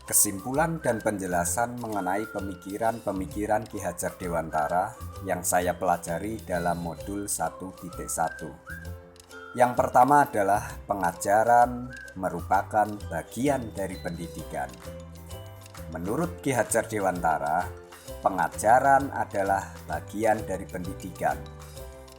Kesimpulan dan penjelasan mengenai pemikiran-pemikiran Ki Hajar Dewantara yang saya pelajari dalam modul 1.1. Yang pertama adalah pengajaran merupakan bagian dari pendidikan. Menurut Ki Hajar Dewantara, pengajaran adalah bagian dari pendidikan.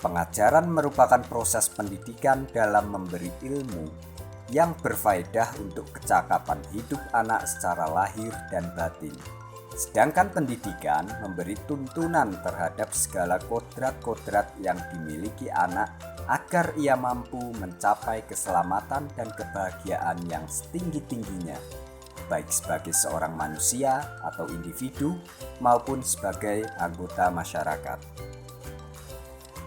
Pengajaran merupakan proses pendidikan dalam memberi ilmu yang berfaedah untuk kecakapan hidup anak secara lahir dan batin. Sedangkan pendidikan memberi tuntunan terhadap segala kodrat-kodrat yang dimiliki anak agar ia mampu mencapai keselamatan dan kebahagiaan yang setinggi-tingginya, baik sebagai seorang manusia atau individu maupun sebagai anggota masyarakat.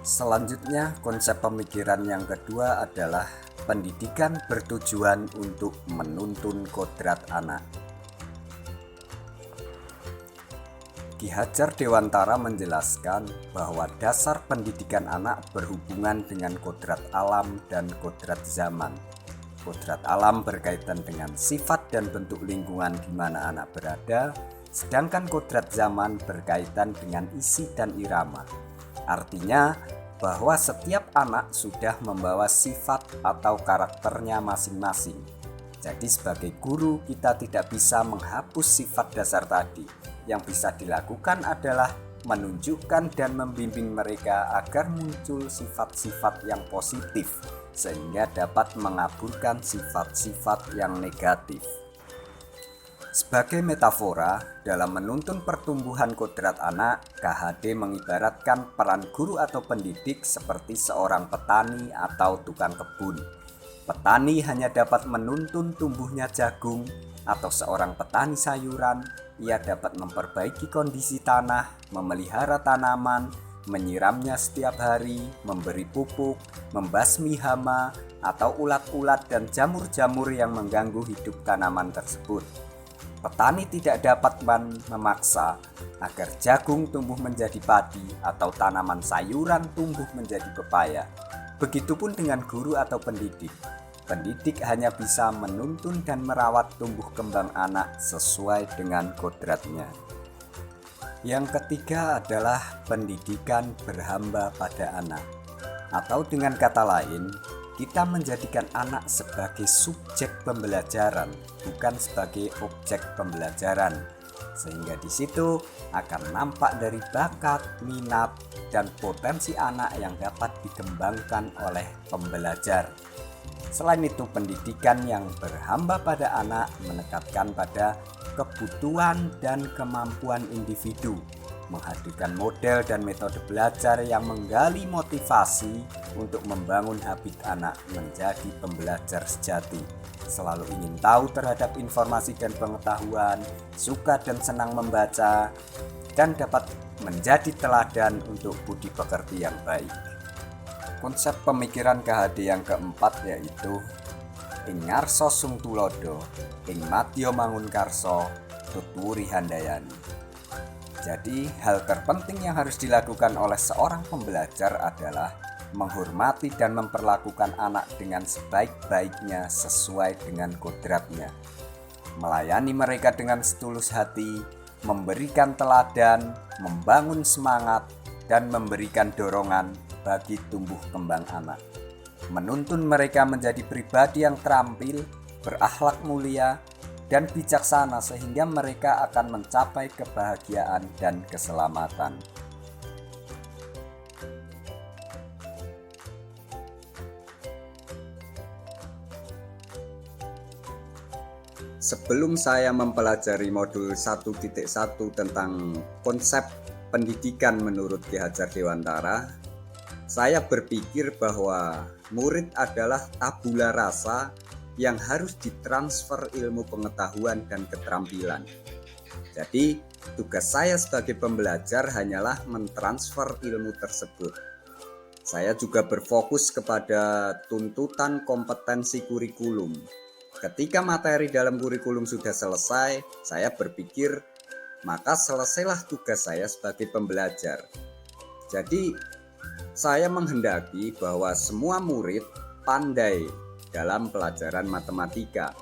Selanjutnya, konsep pemikiran yang kedua adalah pendidikan bertujuan untuk menuntun kodrat anak. Ki Hajar Dewantara menjelaskan bahwa dasar pendidikan anak berhubungan dengan kodrat alam dan kodrat zaman. Kodrat alam berkaitan dengan sifat dan bentuk lingkungan di mana anak berada, sedangkan kodrat zaman berkaitan dengan isi dan irama. Artinya, bahwa setiap anak sudah membawa sifat atau karakternya masing-masing. Jadi sebagai guru kita tidak bisa menghapus sifat dasar tadi. Yang bisa dilakukan adalah menunjukkan dan membimbing mereka agar muncul sifat-sifat yang positif sehingga dapat mengaburkan sifat-sifat yang negatif. Sebagai metafora, dalam menuntun pertumbuhan kodrat anak, KHD mengibaratkan peran guru atau pendidik seperti seorang petani atau tukang kebun. Petani hanya dapat menuntun tumbuhnya jagung, atau seorang petani sayuran, ia dapat memperbaiki kondisi tanah, memelihara tanaman, menyiramnya setiap hari, memberi pupuk, membasmi hama, atau ulat-ulat dan jamur-jamur yang mengganggu hidup tanaman tersebut. Petani tidak dapat memaksa agar jagung tumbuh menjadi padi atau tanaman sayuran tumbuh menjadi pepaya. Begitupun dengan guru atau pendidik. Pendidik hanya bisa menuntun dan merawat tumbuh kembang anak sesuai dengan kodratnya. Yang ketiga adalah pendidikan berhamba pada anak. Atau dengan kata lain, kita menjadikan anak sebagai subjek pembelajaran, bukan sebagai objek pembelajaran. Sehingga di situ akan nampak dari bakat, minat, dan potensi anak yang dapat dikembangkan oleh pembelajar. Selain itu, pendidikan yang berhamba pada anak menekankan pada kebutuhan dan kemampuan individu, menghadirkan model dan metode belajar yang menggali motivasi untuk membangun habit anak menjadi pembelajar sejati, selalu ingin tahu terhadap informasi dan pengetahuan, suka dan senang membaca, dan dapat menjadi teladan untuk budi pekerti yang baik. Konsep pemikiran KHD yang keempat yaitu ing ngarsa sung tulodo, ing madya mangunkarsa, tuturi handayani. Jadi, hal terpenting yang harus dilakukan oleh seorang pembelajar adalah menghormati dan memperlakukan anak dengan sebaik-baiknya sesuai dengan kodratnya. Melayani mereka dengan setulus hati, memberikan teladan, membangun semangat, dan memberikan dorongan bagi tumbuh kembang anak. Menuntun mereka menjadi pribadi yang terampil, berakhlak mulia, dan bijaksana sehingga mereka akan mencapai kebahagiaan dan keselamatan. Sebelum saya mempelajari modul 1.1 tentang konsep pendidikan menurut Ki Hajar Dewantara, saya berpikir bahwa murid adalah tabula rasa yang harus ditransfer ilmu pengetahuan dan keterampilan. Jadi, tugas saya sebagai pembelajar hanyalah mentransfer ilmu tersebut. Saya juga berfokus kepada tuntutan kompetensi kurikulum. Ketika materi dalam kurikulum sudah selesai, saya berpikir, maka selesailah tugas saya sebagai pembelajar. Jadi, saya menghendaki bahwa semua murid pandai dalam pelajaran matematika,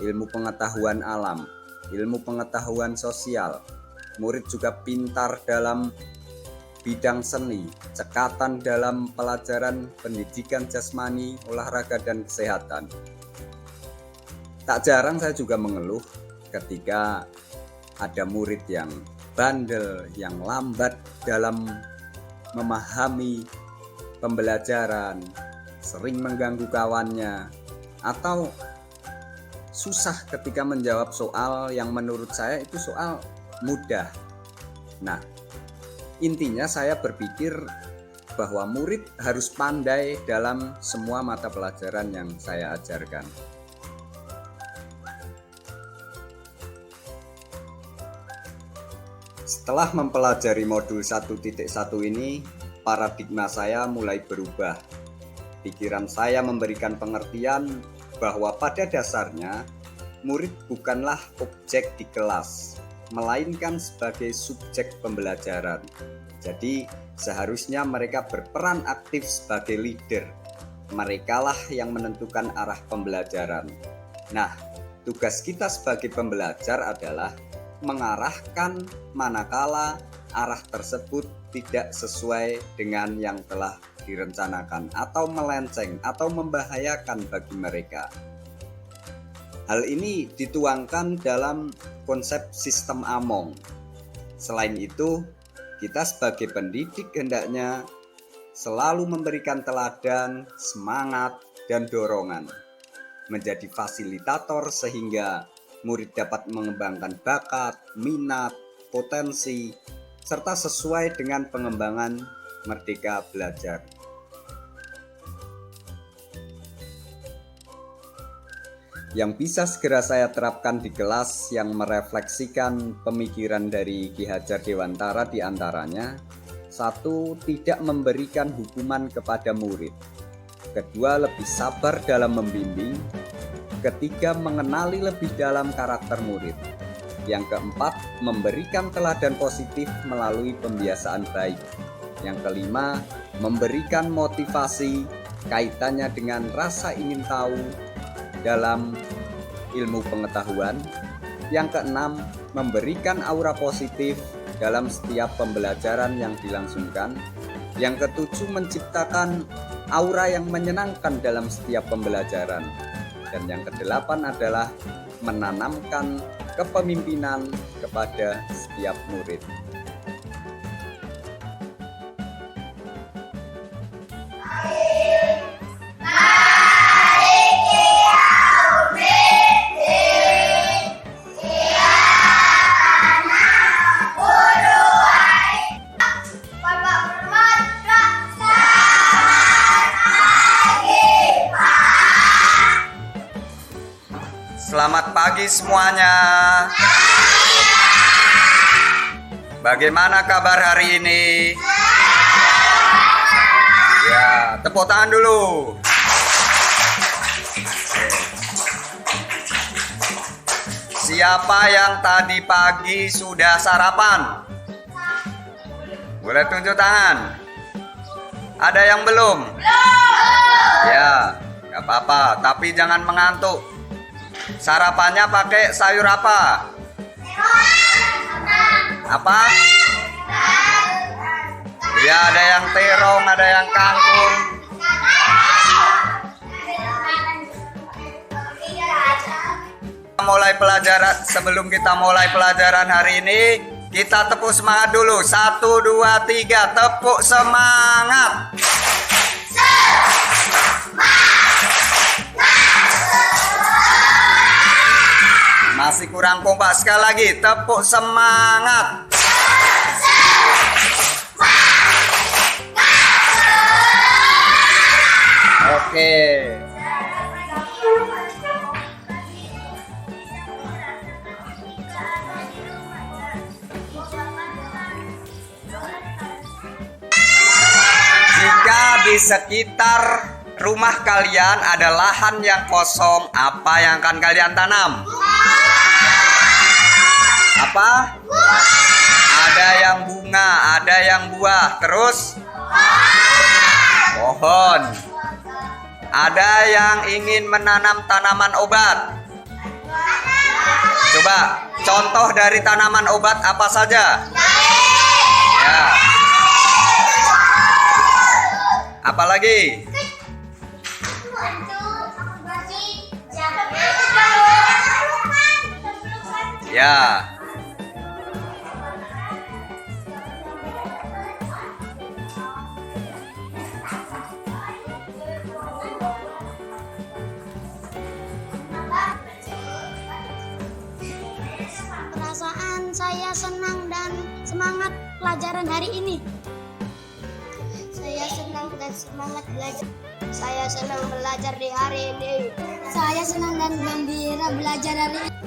ilmu pengetahuan alam, ilmu pengetahuan sosial. Murid juga pintar dalam bidang seni, cekatan dalam pelajaran pendidikan jasmani, olahraga, dan kesehatan. Tak jarang saya juga mengeluh ketika ada murid yang bandel, yang lambat dalam memahami pembelajaran, sering mengganggu kawannya, atau susah ketika menjawab soal yang menurut saya itu soal mudah. Nah, intinya saya berpikir bahwa murid harus pandai dalam semua mata pelajaran yang saya ajarkan. Setelah mempelajari modul 1.1 ini, paradigma saya mulai berubah. Pikiran saya memberikan pengertian bahwa pada dasarnya murid bukanlah objek di kelas, melainkan sebagai subjek pembelajaran. Jadi seharusnya mereka berperan aktif sebagai leader. Merekalah yang menentukan arah pembelajaran. Nah, tugas kita sebagai pembelajar adalah mengarahkan manakala arah tersebut tidak sesuai dengan yang telah direncanakan atau melenceng atau membahayakan bagi mereka. Hal ini dituangkan dalam konsep sistem Among. Selain itu, kita sebagai pendidik hendaknya selalu memberikan teladan, semangat, dan dorongan, menjadi fasilitator sehingga murid dapat mengembangkan bakat, minat, potensi, serta sesuai dengan pengembangan merdeka belajar. Yang bisa segera saya terapkan di kelas yang merefleksikan pemikiran dari Ki Hajar Dewantara diantaranya: 1. Tidak memberikan hukuman kepada murid. 2. Lebih sabar dalam membimbing. 3. Mengenali lebih dalam karakter murid. Yang 4. Memberikan teladan positif melalui pembiasaan baik. Yang 5. Memberikan motivasi kaitannya dengan rasa ingin tahu dalam ilmu pengetahuan. Yang 6. Memberikan aura positif dalam setiap pembelajaran yang dilangsungkan. Yang 7. Menciptakan aura yang menyenangkan dalam setiap pembelajaran. Dan yang ke-8 adalah menanamkan kepemimpinan kepada setiap murid. Selamat pagi semuanya. Bagaimana kabar hari ini? Ya, tepuk tangan dulu. Siapa yang tadi pagi sudah sarapan? Boleh tunjuk tangan. Ada yang belum? Ya, nggak apa-apa, tapi jangan mengantuk. Sarapannya pakai sayur apa? Apa? Ya, ada yang terong, ada yang kangkung. Sebelum kita mulai pelajaran hari ini, kita tepuk semangat dulu. 1, 2, 3, tepuk semangat. Masih kurang kompak, sekali lagi, tepuk semangat. Oke. Jika di sekitar rumah kalian ada lahan yang kosong, apa yang akan kalian tanam? Apa? Ada yang bunga, ada yang buah, terus pohon. Ada yang ingin menanam tanaman obat. Coba contoh dari tanaman obat apa saja? Ya. Apalagi? Ya. Perasaan saya senang dan semangat pelajaran hari ini. Saya senang dan semangat belajar. Saya senang belajar di hari ini. Saya senang dan gembira belajar hari ini.